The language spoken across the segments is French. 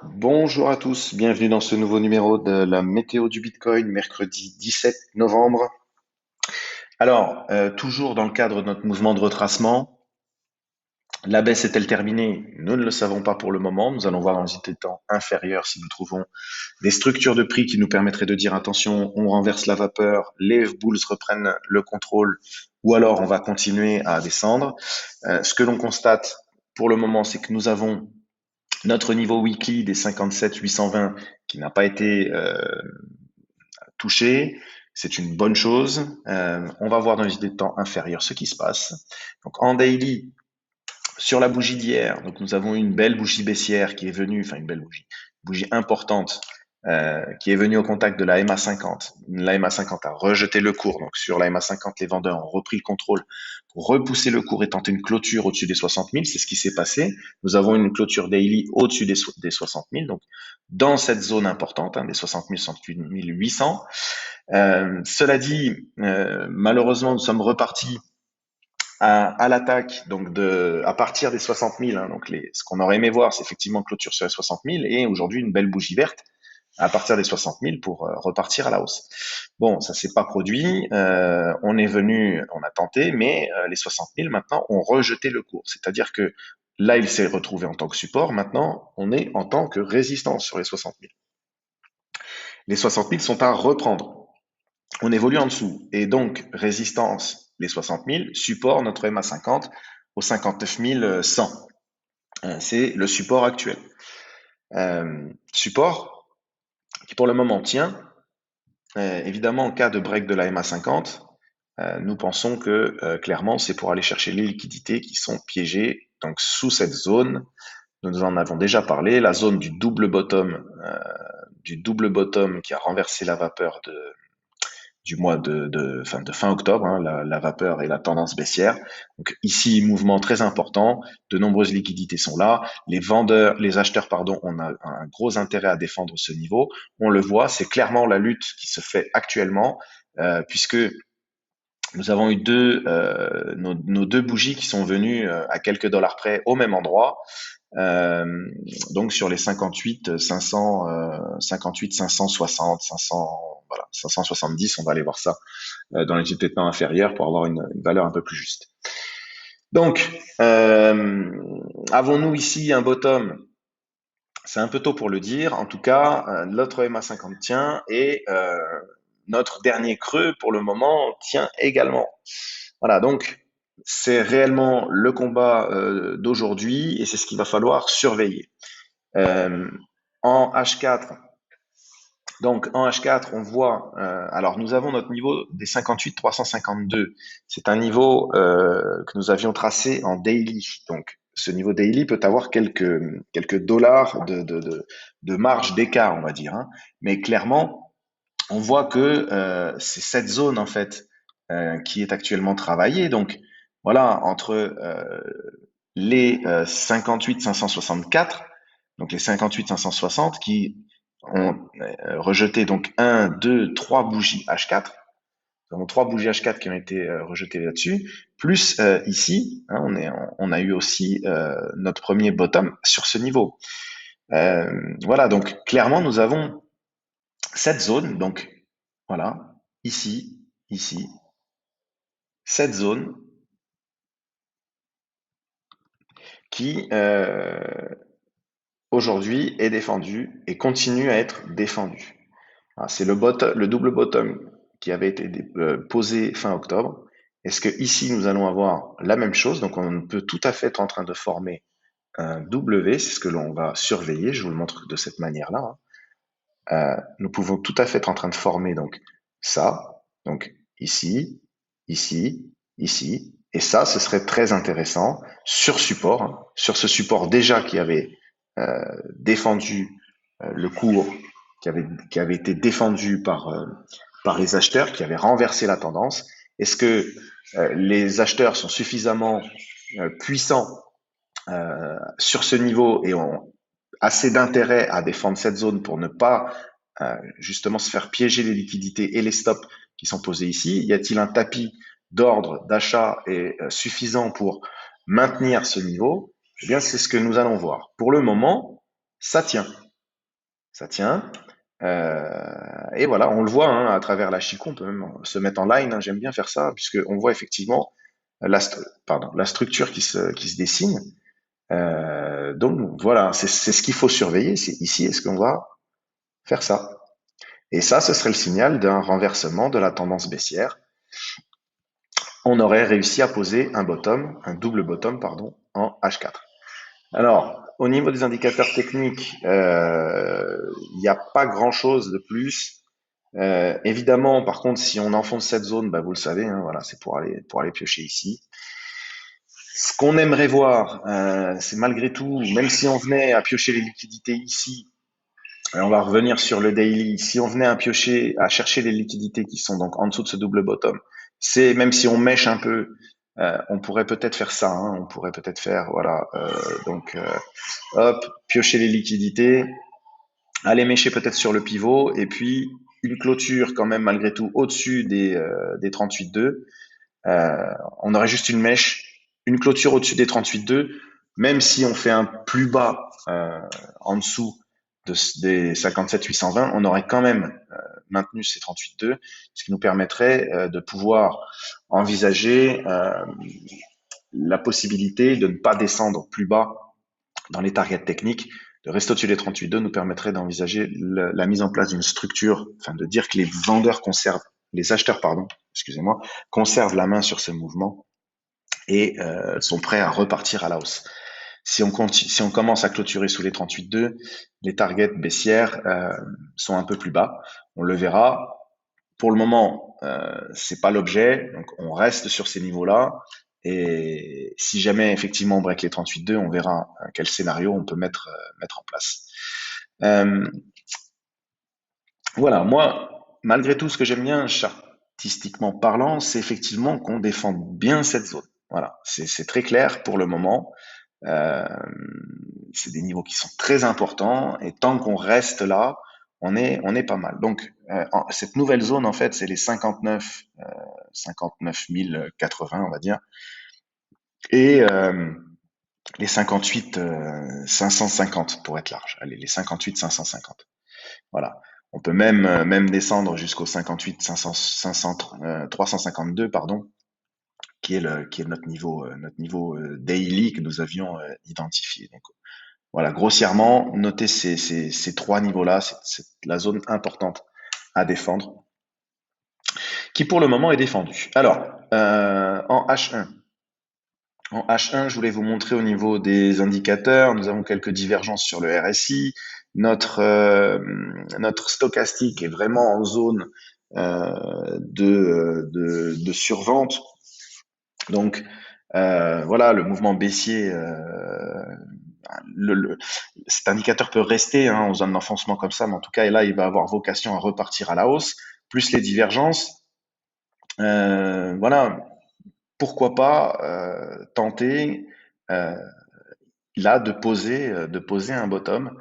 Bonjour à tous, bienvenue dans ce nouveau numéro de la météo du Bitcoin, mercredi 17 novembre. Alors, toujours dans le cadre de notre mouvement de retracement, la baisse est-elle terminée? Nous ne le savons pas pour le moment. Nous allons voir dans un temps inférieur si nous trouvons des structures de prix qui nous permettraient de dire attention, on renverse la vapeur, les bulls reprennent le contrôle, ou alors on va continuer à descendre. Ce que l'on constate pour le moment, c'est que nous avons notre niveau weekly des 57 820 qui n'a pas été touché, c'est une bonne chose. On va voir dans les idées de temps inférieures ce qui se passe. Donc en daily, sur la bougie d'hier, donc nous avons une belle bougie baissière qui est venue, enfin une belle bougie importante, qui est venue au contact de la MA50. La MA50 a rejeté le cours, donc sur la MA50, les vendeurs ont repris le contrôle pour repousser le cours et tenter une clôture au-dessus des 60 000. C'est ce qui s'est passé. Nous avons une clôture daily au-dessus des 60 000, donc dans cette zone importante, des 60 000, 68 800. Cela dit, malheureusement, nous sommes repartis à l'attaque, donc à partir des 60 000. Donc ce qu'on aurait aimé voir, c'est effectivement clôture sur les 60 000 et aujourd'hui une belle bougie verte à partir des 60 000 pour repartir à la hausse. Bon, ça s'est pas produit. On est venu, on a tenté, mais les 60 000 maintenant ont rejeté le cours. C'est-à-dire que là, il s'est retrouvé en tant que support. Maintenant, on est en tant que résistance sur les 60 000. Les 60 000 sont à reprendre. On évolue en dessous. Et donc, résistance, les 60 000, support, notre MA50 aux 59 100. C'est le support actuel. Support qui pour le moment tient. Évidemment, en cas de break de la MA50, nous pensons que clairement, c'est pour aller chercher les liquidités qui sont piégées donc sous cette zone. Nous en avons déjà parlé, la zone du double bottom qui a renversé la vapeur du mois de fin octobre, la vapeur et la tendance baissière. Donc ici, mouvement très important, de nombreuses liquidités sont là, les acheteurs, pardon, on a un gros intérêt à défendre ce niveau. On le voit, c'est clairement la lutte qui se fait actuellement, puisque nous avons eu nos deux bougies qui sont venues à quelques dollars près au même endroit. Euh, donc sur les 58 500 58 560 500 voilà 570, on va aller voir ça dans les unités de temps inférieures pour avoir une valeur un peu plus juste. Donc avons-nous ici un bottom? C'est un peu tôt pour le dire. En tout cas, notre MA50 tient et notre dernier creux pour le moment tient également. Voilà, donc c'est réellement le combat d'aujourd'hui et c'est ce qu'il va falloir surveiller. Euh, en H4, donc en H4, on voit, alors nous avons notre niveau des 58 352. C'est un niveau que nous avions tracé en daily. Donc ce niveau daily peut avoir quelques dollars de marge d'écart, on va dire. Mais clairement, on voit que c'est cette zone en fait qui est actuellement travaillée. Donc voilà, entre les 58 564, donc les 58 560 qui ont rejeté donc un, 2, 3 bougies H4. Nous avons 3 bougies H4 qui ont été rejetées là-dessus, plus ici, on a eu aussi notre premier bottom sur ce niveau. Voilà, donc clairement nous avons cette zone, donc voilà, ici, cette zone qui aujourd'hui est défendue et continue à être défendue. C'est le double bottom qui avait été posé fin octobre. Est-ce que ici nous allons avoir la même chose? Donc on peut tout à fait être en train de former un W, c'est ce que l'on va surveiller. Je vous le montre de cette manière-là. Nous pouvons tout à fait être en train de former donc ça, donc ici, et ça, ce serait très intéressant sur support, sur ce support déjà qui avait défendu le cours, qui avait été défendu par les acheteurs, qui avait renversé la tendance. Est-ce que les acheteurs sont suffisamment puissants sur ce niveau et ont assez d'intérêt à défendre cette zone pour ne pas justement se faire piéger les liquidités et les stops qui sont posés ici? Y a-t-il un tapis d'ordre d'achat suffisant pour maintenir ce niveau? Eh bien, c'est ce que nous allons voir. Pour le moment, ça tient. Ça tient. Et voilà, on le voit hein, à travers la Chico, on peut même se mettre en line, hein, j'aime bien faire ça, puisqu'on voit effectivement la structure qui se dessine. Donc voilà, c'est ce qu'il faut surveiller. C'est ici, est-ce qu'on va faire ça? Et ça, ce serait le signal d'un renversement de la tendance baissière. On aurait réussi à poser un double bottom, pardon, en H4. Alors, au niveau des indicateurs techniques, il n'y a pas grand-chose de plus. Évidemment, par contre, si on enfonce cette zone, bah, vous le savez, hein, voilà, c'est pour aller piocher ici. Ce qu'on aimerait voir, c'est malgré tout, même si on venait à piocher les liquidités ici, et on va revenir sur le daily, si on venait à piocher, à chercher les liquidités qui sont donc en dessous de ce double bottom, c'est même si on mèche un peu, on pourrait peut-être faire ça, hein, on pourrait peut-être faire, voilà, hop, piocher les liquidités, aller mêcher peut-être sur le pivot, et puis une clôture quand même malgré tout au-dessus des 38,2. On aurait juste une mèche, une clôture au-dessus des 38,2, même si on fait un plus bas en dessous des 57,820, on aurait quand même maintenu ces 38,2, ce qui nous permettrait de pouvoir envisager la possibilité de ne pas descendre plus bas dans les targets techniques. De rester au-dessus des 38,2 nous permettrait d'envisager la mise en place d'une structure, enfin de dire que les vendeurs conservent, les acheteurs, pardon, excusez-moi, conservent la main sur ce mouvement et sont prêts à repartir à la hausse. Si on commence à clôturer sous les 38,2, les targets baissières sont un peu plus bas. On le verra. Pour le moment, c'est pas l'objet, donc on reste sur ces niveaux-là. Et si jamais effectivement on break les 38,2, on verra quel scénario on peut mettre en place. Euh, voilà, moi, malgré tout, ce que j'aime bien, statistiquement parlant, c'est effectivement qu'on défende bien cette zone. Voilà, c'est très clair pour le moment. Euh, c'est des niveaux qui sont très importants et tant qu'on reste là, on est pas mal. Donc, cette nouvelle zone, en fait, c'est les 59 080, on va dire, et les 58 550 pour être large. Allez, les 58 550. Voilà. On peut même descendre jusqu'au 58 500, 352, pardon, qui est notre niveau daily que nous avions identifié. Donc, voilà, grossièrement, notez ces trois niveaux-là, c'est la zone importante à défendre, qui pour le moment est défendue. Alors, en H1, je voulais vous montrer au niveau des indicateurs, nous avons quelques divergences sur le RSI. Notre stochastique est vraiment en zone de survente. Donc, voilà, le mouvement baissier, cet indicateur peut rester hein, en zone d'enfoncement comme ça, mais en tout cas, là, il va avoir vocation à repartir à la hausse, plus les divergences. Voilà, pourquoi pas tenter euh, là de poser un bottom.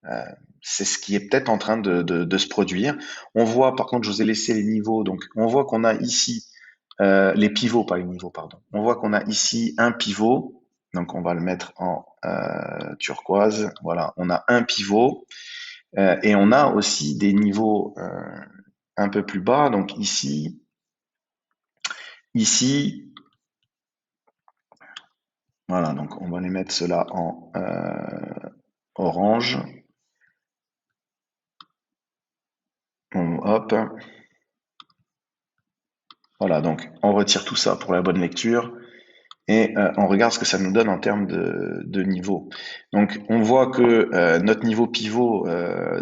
Euh, c'est ce qui est peut-être en train de se produire. On voit, par contre, je vous ai laissé les niveaux, donc on voit qu'on a ici les pivots, pas les niveaux, pardon. On voit qu'on a ici un pivot, donc on va le mettre en turquoise. Voilà, on a un pivot et on a aussi des niveaux un peu plus bas. Donc ici, voilà, donc on va les mettre cela en orange. Hop, voilà, donc on retire tout ça pour la bonne lecture et on regarde ce que ça nous donne en termes de niveau. Donc on voit que notre niveau pivot,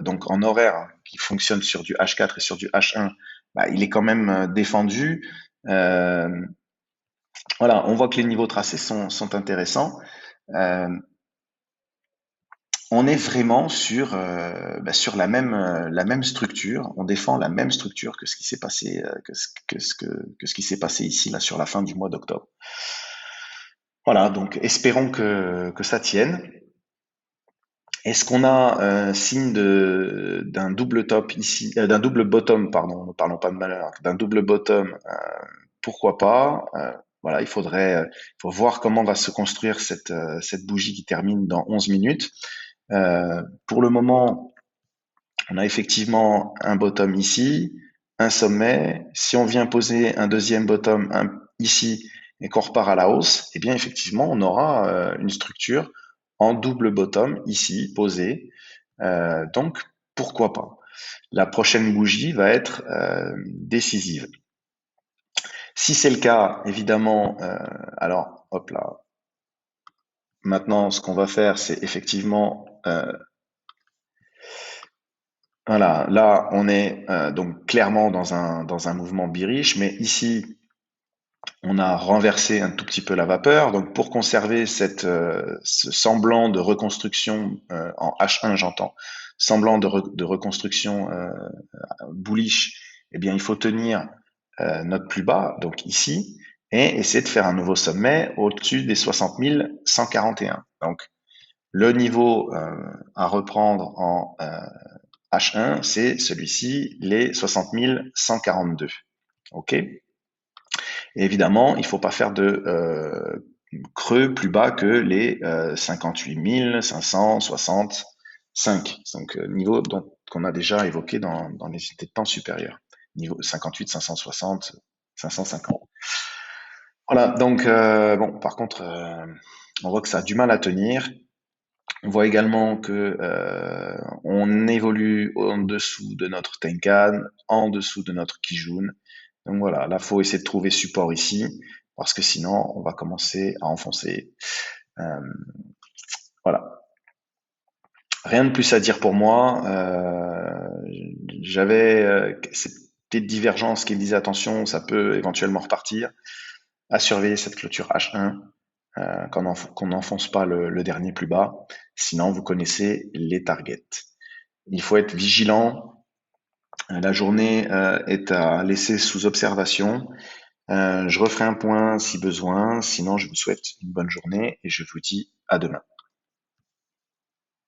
donc en horaire, hein, qui fonctionne sur du H4 et sur du H1, bah, il est quand même défendu. Euh, voilà, on voit que les niveaux tracés sont intéressants. Euh, on est vraiment sur la même structure. On défend la même structure que ce qui s'est passé, que ce qui s'est passé ici là sur la fin du mois d'octobre. Voilà, donc espérons que ça tienne. Est-ce qu'on a un signe d'un double top ici, d'un double bottom, pardon, ne parlons pas de malheur, d'un double bottom, pourquoi pas? Voilà, il faut voir comment va se construire cette bougie qui termine dans 11 minutes. Pour le moment, on a effectivement un bottom ici, un sommet. Si on vient poser un deuxième bottom ici et qu'on repart à la hausse, eh bien effectivement, on aura une structure en double bottom ici, posée. Donc, pourquoi pas? La prochaine bougie va être décisive. Si c'est le cas, évidemment, alors, hop là. Maintenant, ce qu'on va faire, c'est effectivement, voilà, là, on est donc clairement dans un mouvement bearish, mais ici, on a renversé un tout petit peu la vapeur. Donc, pour conserver ce semblant de reconstruction en H1, j'entends, semblant de reconstruction bullish, eh bien, il faut tenir notre plus bas, donc ici, et essayer de faire un nouveau sommet au-dessus des 60 141. Donc, le niveau à reprendre en H1, c'est celui-ci, les 60 142. OK? Et évidemment, il ne faut pas faire de creux plus bas que les 58 565. Donc, niveau qu'on a déjà évoqué dans les unités de temps supérieures. Niveau 58, 560, 550. Voilà, donc, bon, par contre, on voit que ça a du mal à tenir. On voit également que on évolue en dessous de notre Tenkan, en dessous de notre Kijun. Donc voilà, là, faut essayer de trouver support ici, parce que sinon, on va commencer à enfoncer. Euh, voilà. Rien de plus à dire pour moi. J'avais ces petites divergences qui me disaient attention, ça peut éventuellement repartir. À surveiller cette clôture H1, qu'on n'enfonce pas le dernier plus bas. Sinon, vous connaissez les targets. Il faut être vigilant. La journée est à laisser sous observation. Je referai un point si besoin. Sinon, je vous souhaite une bonne journée et je vous dis à demain.